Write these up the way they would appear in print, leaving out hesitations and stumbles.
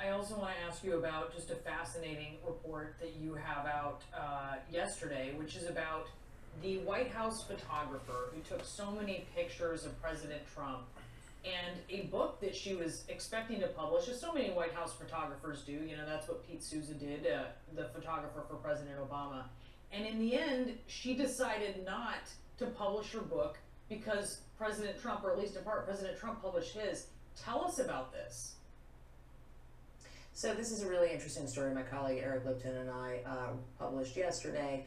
I also want to ask you about just a fascinating report that you have out yesterday, which is about the White House photographer who took so many pictures of President Trump, and a book that she was expecting to publish, as so many White House photographers do. You know, that's what Pete Souza did, the photographer for President Obama. And in the end, she decided not to publish her book because President Trump, or at least in part, President Trump published his. Tell us about this. So this is a really interesting story my colleague Eric Lipton and I published yesterday.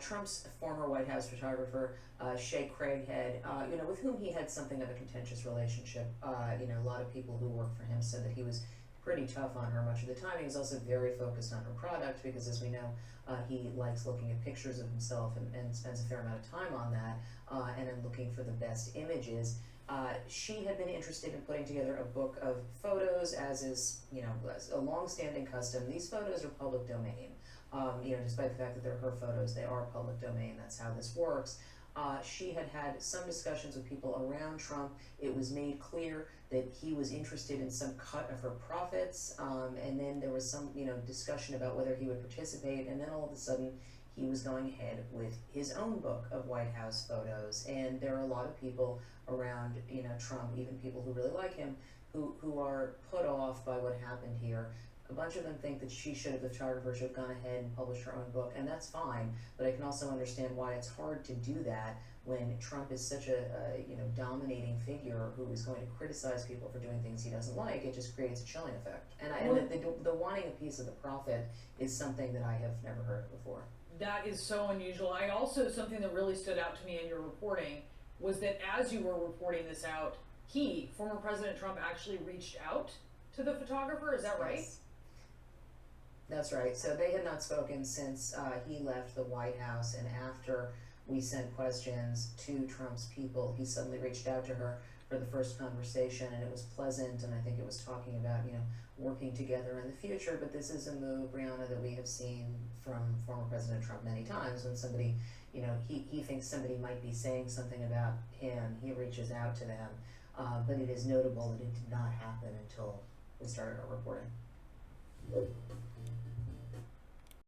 Trump's former White House photographer, Shay Craighead, with whom he had something of a contentious relationship. A lot of people who worked for him said that he was pretty tough on her much of the time. He was also very focused on her product because, as we know, he likes looking at pictures of himself and spends a fair amount of time on that and in looking for the best images. She had been interested in putting together a book of photos, as is, a long-standing custom. These photos are public domain. Despite the fact that they're her photos, they are public domain. That's how this works. She had had some discussions with people around Trump. It was made clear that he was interested in some cut of her profits, and then there was some, discussion about whether he would participate, and then all of a sudden he was going ahead with his own book of White House photos. And there are a lot of people around, Trump, even people who really like him, who are put off by what happened here. A bunch of them think that the photographer should have gone ahead and published her own book, and that's fine, but I can also understand why it's hard to do that when Trump is such a dominating figure who is going to criticize people for doing things he doesn't like. It just creates a chilling effect. And the wanting a piece of the profit is something that I have never heard of before. That is so unusual. Something that really stood out to me in your reporting was that as you were reporting this out, former President Trump, actually reached out to the photographer. Is that right? Yes. That's right. So they had not spoken since he left the White House, and after we sent questions to Trump's people, he suddenly reached out to her for the first conversation, and it was pleasant, and I think it was talking about, working together in the future. But this is a move, Brianna, that we have seen from former President Trump many times. When somebody, he thinks somebody might be saying something about him, he reaches out to them. But it is notable that it did not happen until we started our reporting.